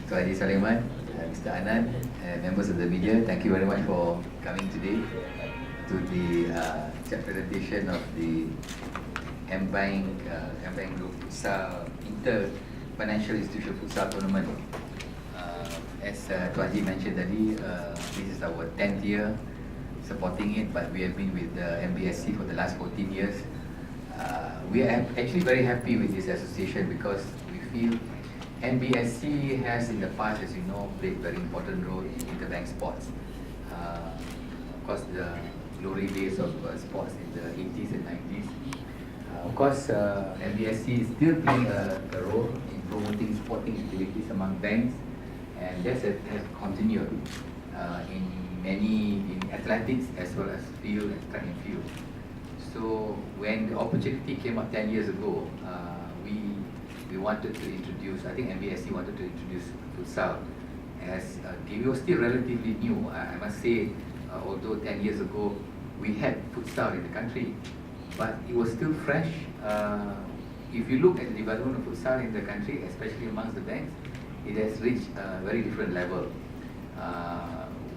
Tuan Haji Sulaiman, Mr. Anand, and members of the media, thank you very much for coming today to the presentation of the AmBank Group Futsal Inter-Financial Institution Futsal Tournament. As Tuan Haji mentioned tadi, this is our 10th year supporting it, but we have been with the MBSC for the last 14 years. We are actually very happy with this association because we feel NBSC has in the past, as you know, played very important role in interbank sports. Of course, the glory days of sports in the 80s and 90s. Of course, NBSC is still playing a role in promoting sporting activities among banks, and that has continued in athletics as well as field and track and field. So when the opportunity came up 10 years ago, we wanted to introduce, I think MBSC wanted to introduce futsal as it was still relatively new. I must say, although 10 years ago we had futsal in the country, but it was still fresh. If you look at the development of futsal in the country, especially amongst the banks, it has reached a very different level.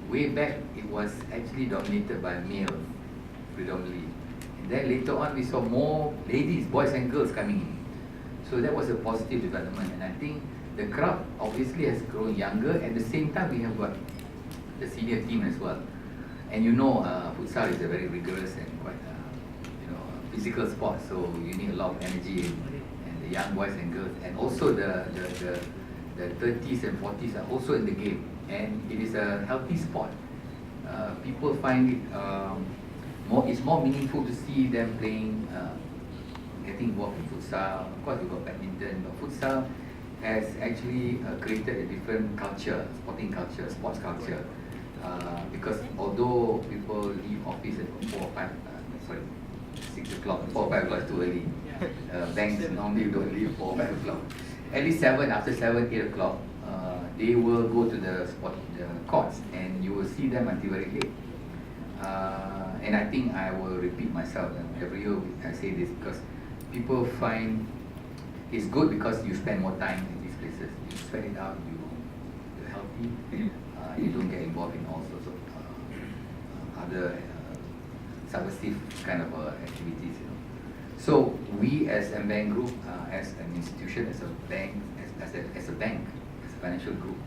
Way back, it was actually dominated by males predominantly. And then later on, we saw more ladies, boys and girls coming in. So that was a positive development, and I think the crowd obviously has grown younger. At the same time, we have got the senior team as well. And you know, futsal is a very rigorous and quite physical sport, so you need a lot of energy and the young boys and girls, and also the 30s and 40s are also in the game, and it is a healthy sport. People find it it's more meaningful to see them playing. Getting involved in futsal. Of course, we've got badminton, but futsal has actually created a different culture, sporting culture, sports culture. Because although people leave office at 6 o'clock, 4 or 5 o'clock is too early. Banks normally don't leave 4 or 5 o'clock. At least after 7, 8 o'clock, they will go to the courts, and you will see them until very late. And I think I will repeat myself every year. I say this because people find it's good because you spend more time in these places. You sweat it out, you're healthy, you don't get involved in all sorts of other subversive kind of activities. So we as AmBank Group, as an institution, as a bank, as a financial group,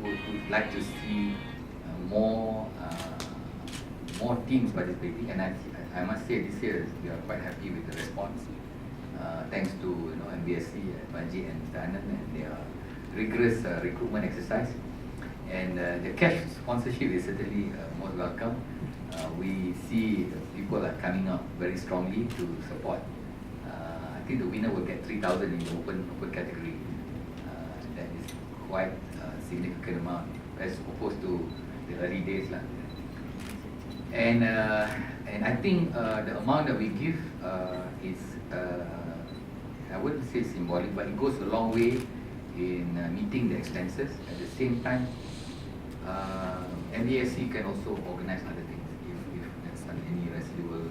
would like to see more teams participating, and I must say this year we are quite happy with the response. Thanks to MBSC, Banji and Mr. Anand and their rigorous recruitment exercise. And the cash sponsorship is certainly most welcome. We see people are coming up very strongly to support. I think the winner will get 3,000 in the open category. That is quite a significant amount as opposed to the early days. And I think the amount that we give is, I wouldn't say symbolic, but it goes a long way in meeting the expenses. At the same time, NBSC can also organize other things if there's any residual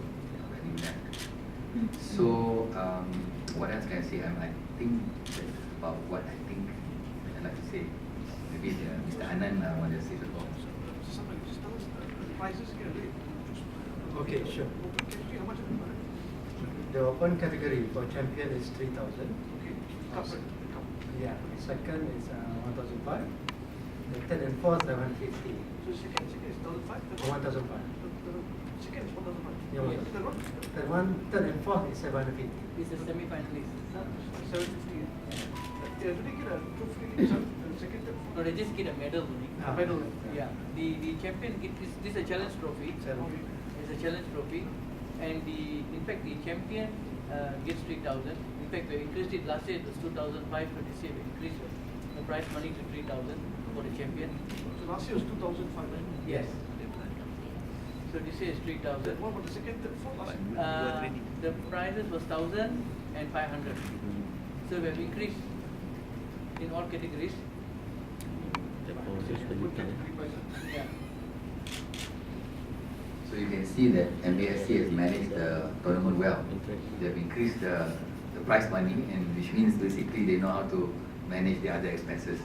value left. So, what else can I say? I think that's about what I think I'd like to say. Maybe Mr. Anand want to say the more. Okay, sure. The open category for champion is 3,000. Okay. Yeah. Second is 1,005. The third and fourth 750. So second is 1,500. 1,005. Second is 1,500. Yeah. Third and fourth is 750. It's a semi-finalist. 750. Do they get a trophy? Second and fourth? No, they just get a medal only. Medal. Yeah. The champion gets this is a challenge trophy. It's a challenge trophy, and in fact the champion gets 3,000. In fact, we increased it last year. It was 2,500. This year we increased the prize money to 3,000 for the champion. So last year was 2,500. Yes. So this year is 3,000. What about the second and fourth last year? The prizes was 1,000 and 500. So we have increased in all categories. Yeah. So you can see that MBSC has managed the tournament well. They have increased the prize money, and which means basically they know how to manage the other expenses.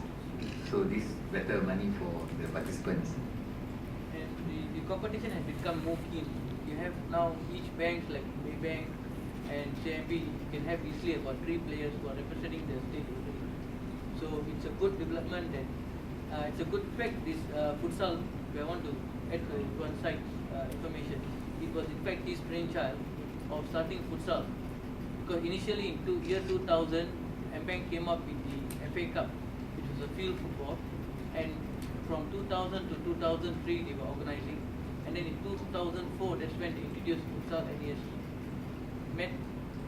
So this better money for the participants. And the competition has become more keen. You have now each bank like AmBank and CIMB can have easily about 3 players who are representing the state already. So it's a good development that it's a good fact this futsal, I want to add to one side information. It was in fact his brainchild of starting futsal, because initially in year 2000 AmBank came up with the FA Cup, which was a field football, and from 2000 to 2003 they were organizing, and then in 2004 that's when they introduced futsal NES. Met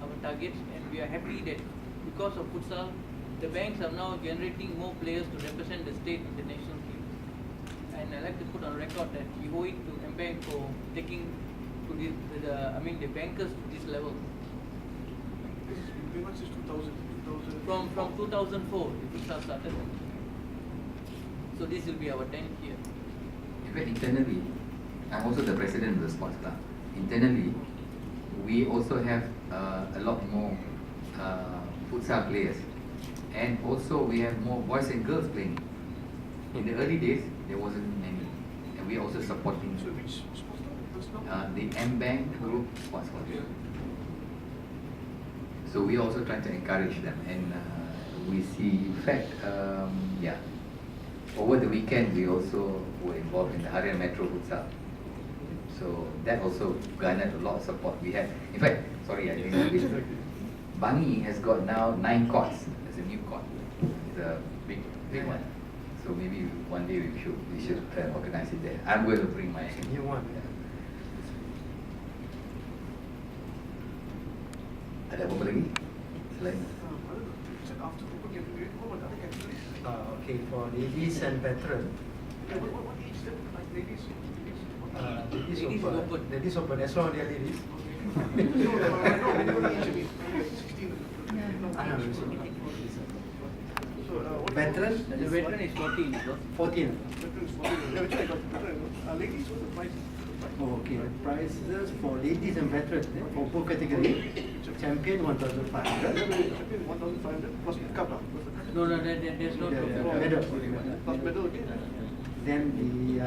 our targets, and we are happy that because of futsal the banks are now generating more players to represent the state in the national team. And I like to put on record that we owe it to AmBank for taking to the bankers to this level. This is pretty much since 2000. From 2004 the futsal started. So this will be our 10th year. In fact, internally, I'm also the president of the sports club. Internally, we also have a lot more futsal players, and also we have more boys and girls playing. In the early days, there wasn't many, and we are also supporting So which sports now? the AmBank group sports club. So we also try to encourage them, and we see, in fact, over the weekend we also were involved in the Harian Metro Futsal. So that also garnered a lot of support. We had, in fact, sorry, I didn't. Bangi has got now 9 courts. There's a new court. It's a big one. So maybe one day we should organize it there. I'm going to bring my New one. Ada apa lagi selain? After people get married, what about other categories? Okay, for ladies and veteran. Yeah, what age then? Like ladies? Ladies open. Ladies open. As long as they are ladies. No, what age? I mean, like 16. So, what Veteran? The veteran is 14. So. 14. Veteran is 14. Yeah, which I got veteran. Ladies, what's the price? Oh, okay. The prices for ladies and veterans for both category. Champion 1,500. Champion 1,500 plus cup now. No, there's no trophy. Medal. Plus medal again. Then the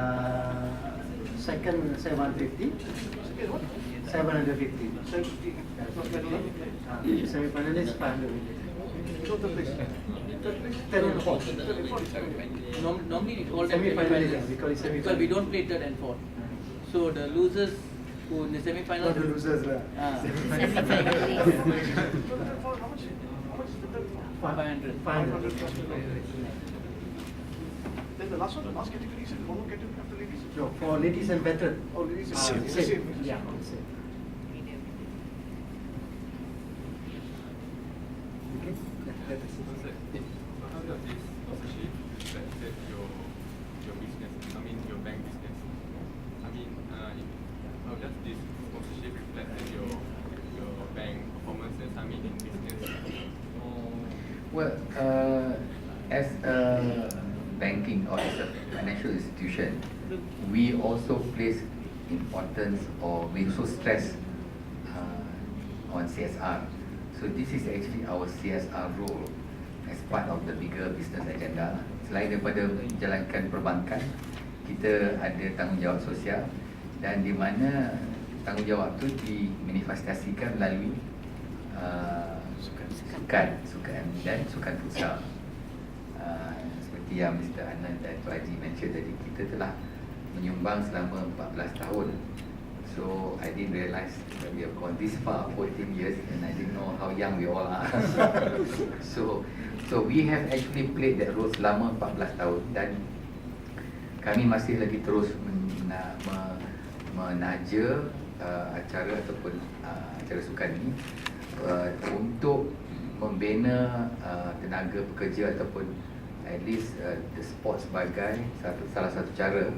second 750. Second what? 750. 750 plus medal. Semi-finalist 500. So third place. Third place. Third and fourth. Third and fourth. Normally we call them Semi-finalist, semi-finalists we call it semi-finalist. because we don't play third and fourth. So the losers who in the semi-final. Not the losers lah. Third and fourth, how much? How much is the third and fourth? 500. 500 plus medal. Then the last one, the last category is one more category after ladies? No, for ladies and veteran. Oh, ladies and Same. it's the same. Yeah, same. Okay. That is it. How does this sponsorship affect your business? I mean your bank business. I mean, how does this sponsorship reflect your bank performances? I mean in business. Well, as a banking or as a financial institution, we also place importance, or we also stress on CSR. So this is actually our CSR role as part of the bigger business agenda. Selain daripada menjalankan perbankan, kita ada tanggungjawab sosial, dan di mana tanggungjawab itu dimanifestasikan melalui sukan dan sukan futsal. Seperti yang Mr. Anand dan Tuan Haji mention tadi, kita telah menyumbang selama 14 tahun. So I didn't realise that we have gone this far, 14 years, and I didn't know how young we all are. So we have actually played that role selama 14 tahun, dan kami masih lagi terus menaja acara ataupun acara sukan ini untuk membina tenaga pekerja ataupun at least the sport sebagai salah satu cara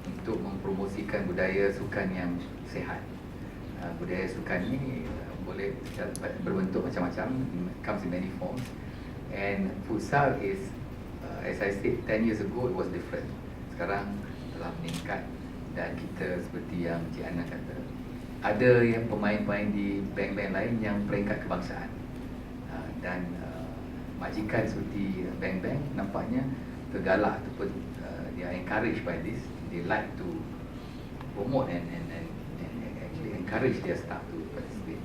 untuk mempromosikan budaya sukan yang sihat. Budaya sukan ini boleh berbentuk macam-macam, comes in many forms, and futsal is as I said 10 years ago it was different. Sekarang telah meningkat, dan kita seperti yang Cik Ana kata, ada yang pemain-pemain di bank-bank lain yang peringkat kebangsaan, dan majikan seperti bank-bank nampaknya tergalak ataupun they are encouraged by this. They like to promote and actually encourage their staff to participate.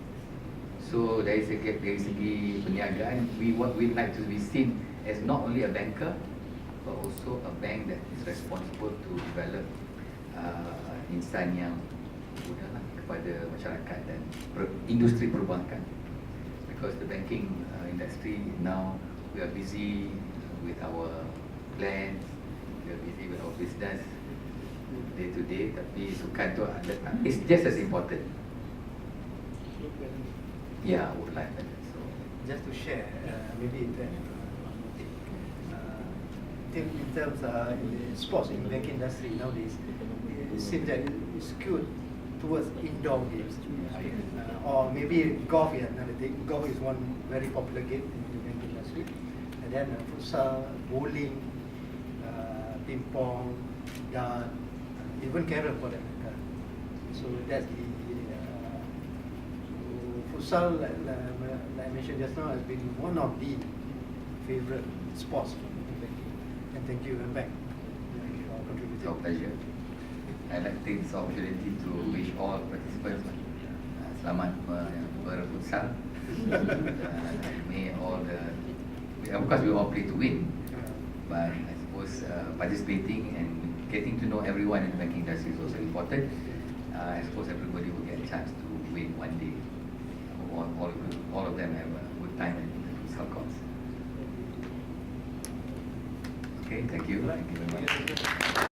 So dari segi perniagaan, we'd like to be seen as not only a banker but also a bank that is responsible to develop insan yang mudah lah kepada masyarakat dan industri perbankan. Because the banking industry now, we are busy with our plans, we are busy with our business day to day, tapi sukan tu it's just as important. Yeah, work life balance. So Just to share, maybe that in terms in the sports in banking industry nowadays, it seems that it's skewed towards indoor games, or maybe golf. Yeah, another thing. Golf is one very popular game in the banking industry, and then futsal, bowling, ping pong, dart, even carrom for that matter. So that's the futsal, like I mentioned just now, has been one of the favorite sports in banking. And thank you, AmBank, for contributing. it's our pleasure. I'd like to take this opportunity to wish all participants selamat berfutsal. May all of course we all play to win, but I suppose participating and getting to know everyone in the banking industry is also important. I suppose everybody will get a chance to win one day. All of them have a good time in the futsal courts. Okay, thank you. Thank you very much.